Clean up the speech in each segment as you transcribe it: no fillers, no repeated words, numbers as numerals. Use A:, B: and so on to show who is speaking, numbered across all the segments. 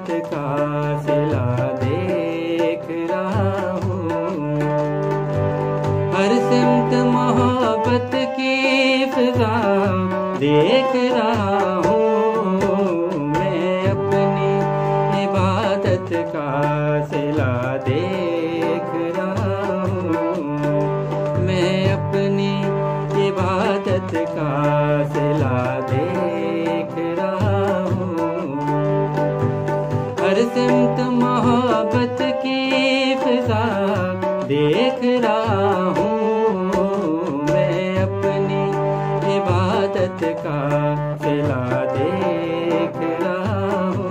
A: इबादत का सिला देख रहा हूँ। हर सिमत मोहब्बत की फिजा देख रहा हूँ। मैं अपनी इबादत का सिला देख रहा हूँ। मैं अपनी इबादत का सिला देख रहा हूँ। हर सिमत मोहब्बत की फिजा देख रहा हूँ। मैं अपनी इबादत का सिला देख रहा हूँ।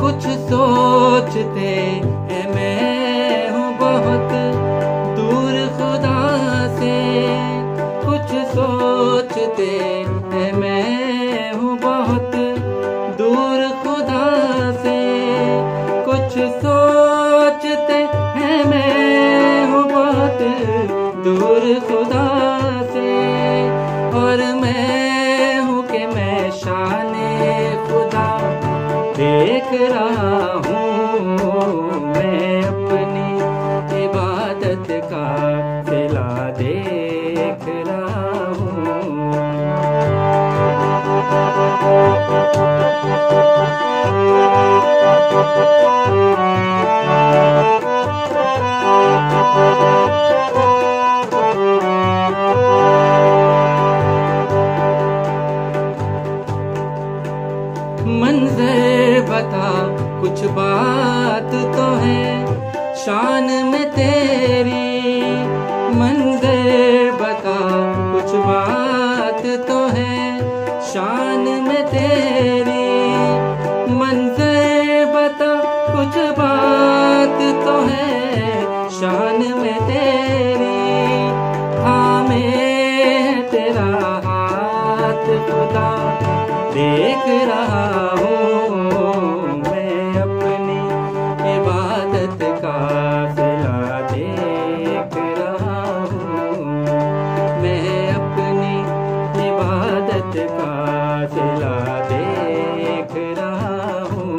A: कुछ सोचते हैं मैं हूँ बहुत दूर खुदा से। कुछ सोचते हैं मैं हूँ बहुत दूर खुदा से। कुछ सोचते हैं मैं हूँ बहुत दूर खुदा से। और मैं हूँ कि मैं शाने खुदा देख रहा हूँ। मैं अपनी इबादत का सिला देख रहा हूँ। मंज़र बता कुछ बात तो है शान में तेरी। मंज़र बता कुछ बात तो है शान में तेरी। मंज़र बता कुछ बात तो है शान में तेरी। थामे है तेरा हाथ खुदा देख रहा हूँ। मैं अपनी इबादत का सिला देख रहा हूँ। मैं अपनी इबादत का सिला देख रहा हूँ।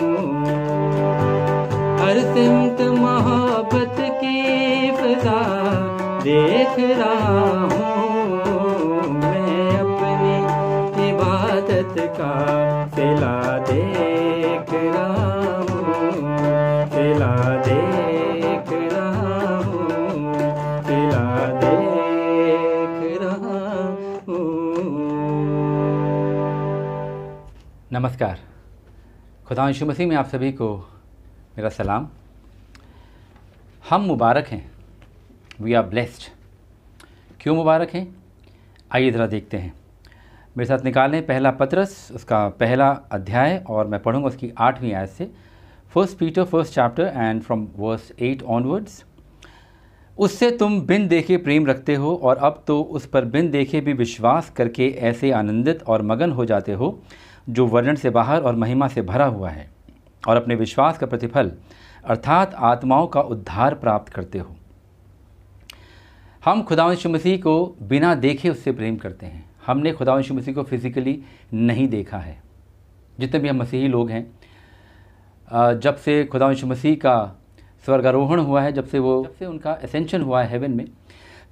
A: हर सिमत मोहब्बत की फिजा देख रहा हूँ। मैं अपनी इबादत का सिला देख रहा हूँ। सिला देख रहा हूँ। सिला देख रहा हूँ।
B: नमस्कार। खुदा यीशु मसीह में आप सभी को मेरा सलाम। हम मुबारक हैं। We are blessed. क्यों मुबारक हैं? आइए ज़रा देखते हैं। मेरे साथ निकालें पहला पत्रस उसका पहला अध्याय और मैं पढ़ूंगा उसकी 8वीं आयत से। 1 Peter 1 chapter and from verse 8 onwards. उससे तुम बिन देखे प्रेम रखते हो और अब तो उस पर बिन देखे भी विश्वास करके ऐसे आनंदित और मगन हो जाते हो जो वर्णन से बाहर और महिमा से भरा हुआ है, और अपने विश्वास का प्रतिफल अर्थात आत्माओं का उद्धार प्राप्त करते हो। हम खुदा यीशु मसीह को बिना देखे उससे प्रेम करते हैं। हमने खुदा यीशु मसीह को फिज़िकली नहीं देखा है। जितने भी हम मसीही लोग हैं, जब से खुदा यीशु मसीह का स्वर्गारोहण हुआ है, जब से उनका एसेंशन हुआ है हेवन में,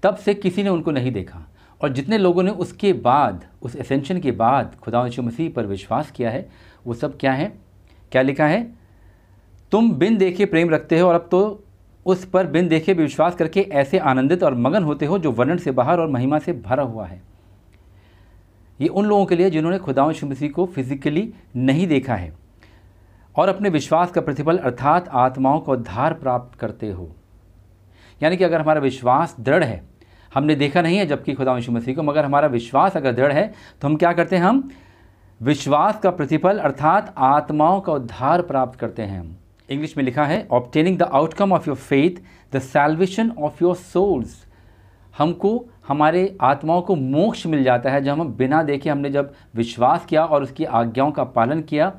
B: तब से किसी ने उनको नहीं देखा। और जितने लोगों ने उसके बाद, उस एसेंशन के बाद खुदा यीशु मसीह पर विश्वास किया है, वो सब क्या है? क्या लिखा है? तुम बिन देखे प्रेम रखते हो और अब तो उस पर बिन देखे भी विश्वास करके ऐसे आनंदित और मगन होते हो जो वर्णन से बाहर और महिमा से भरा हुआ है। ये उन लोगों के लिए जिन्होंने खुदा यीशु मसीह को फिजिकली नहीं देखा है और अपने विश्वास का प्रतिफल अर्थात आत्माओं का उद्धार प्राप्त करते हो। यानी कि अगर हमारा विश्वास दृढ़ है, हमने देखा नहीं है जबकि खुदा यीशु मसीह को, मगर हमारा विश्वास अगर दृढ़ है तो हम क्या करते हैं? हम विश्वास का प्रतिफल अर्थात आत्माओं का उद्धार प्राप्त करते हैं। इंग्लिश में लिखा है obtaining the outcome of your faith the salvation of your souls. हमको हमारे आत्माओं को मोक्ष मिल जाता है। जब हम बिना देखे हमने जब विश्वास किया और उसकी आज्ञाओं का पालन किया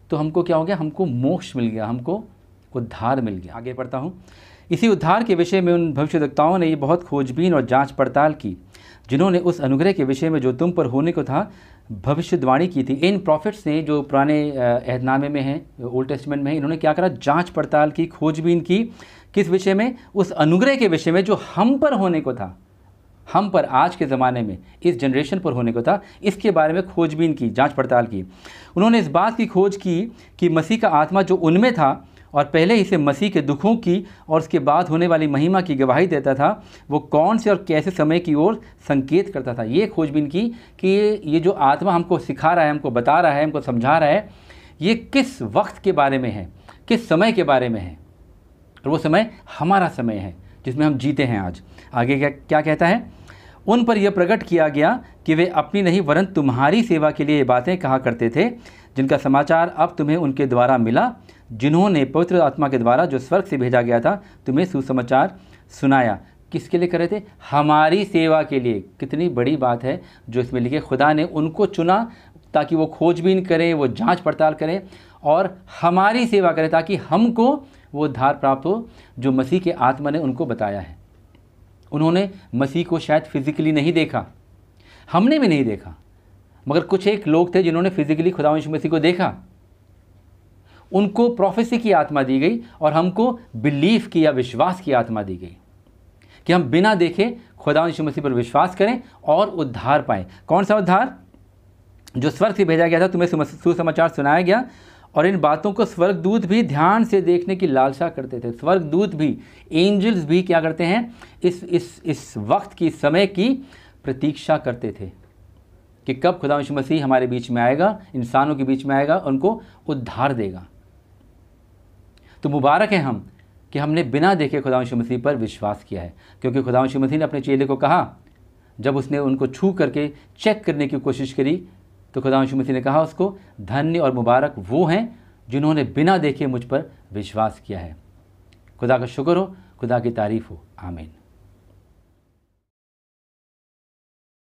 B: तो हमको क्या हो गया, हमको मोक्ष मिल गया, हमको उद्धार मिल गया। आगे पढ़ता हूँ। इसी उद्धार के विषय में उन भविष्यद्वक्ताओं ने ये बहुत खोजबीन और जांच पड़ताल की जिन्होंने उस अनुग्रह के विषय में जो तुम पर होने को था भविष्यवाणी की थी। इन प्रॉफिट्स ने जो पुराने अहदनामे में हैं, ओल्ड टेस्टमेंट में है, इन्होंने क्या करा, जांच पड़ताल की, खोजबीन की। किस विषय में? उस अनुग्रह के विषय में जो हम पर होने को था, हम पर आज के ज़माने में इस जनरेशन पर होने को था, इसके बारे में खोजबीन की, जांच पड़ताल की। उन्होंने इस बात की खोज की कि मसीह का आत्मा जो उनमें था और पहले ही से मसीह के दुखों की और उसके बाद होने वाली महिमा की गवाही देता था, वो कौन से और कैसे समय की ओर संकेत करता था। ये खोजबीन की कि ये जो आत्मा हमको सिखा रहा है, हमको बता रहा है, हमको समझा रहा है, ये किस वक्त के बारे में है, किस समय के बारे में है। और वो समय हमारा समय है जिसमें हम जीते हैं आज। आगे क्या कहता है? उन पर यह प्रकट किया गया कि वे अपनी नहीं वरन तुम्हारी सेवा के लिए ये बातें कहा करते थे, जिनका समाचार अब तुम्हें उनके द्वारा मिला, जिन्होंने पवित्र आत्मा के द्वारा जो स्वर्ग से भेजा गया था तुम्हें सुसमाचार सुनाया। किसके लिए कर रहे थे? हमारी सेवा के लिए। कितनी बड़ी बात है जो इसमें लिखे। खुदा ने उनको चुना ताकि वो खोजबीन करें, वो जांच पड़ताल करें और हमारी सेवा करें, ताकि हमको वो उद्धार प्राप्त हो जो मसीह के आत्मा ने उनको बताया है। उन्होंने मसीह को शायद फिजिकली नहीं देखा, हमने भी नहीं देखा, मगर कुछ एक लोग थे जिन्होंने फिजिकली खुदा यीशु मसीह को देखा। उनको प्रोफेसी की आत्मा दी गई और हमको बिलीफ की या विश्वास की आत्मा दी गई कि हम बिना देखे खुदा यीशु मसीह पर विश्वास करें और उद्धार पाएं। कौन सा उद्धार? जो स्वर्ग से भेजा गया था, तुम्हें सुसमाचार सुनाया गया। और इन बातों को स्वर्गदूत भी ध्यान से देखने की लालसा करते थे। स्वर्गदूत भी, एंजल्स भी क्या करते हैं? इस वक्त की, समय की प्रतीक्षा करते थे कि कब खुदा यीशु मसीह हमारे बीच में आएगा, इंसानों के बीच में आएगा, उनको उद्धार देगा। तो मुबारक है हम कि हमने बिना देखे खुदा यीशु मसीह पर विश्वास किया है, क्योंकि खुदा यीशु मसीह ने अपने चेले को कहा, जब उसने उनको छू करके चेक करने की कोशिश करी, तो खुदा यीशु मसीह ने कहा उसको, धन्य और मुबारक वो हैं जिन्होंने बिना देखे मुझ पर विश्वास किया है। खुदा का शुक्र हो, खुदा की तारीफ़ हो। आमीन।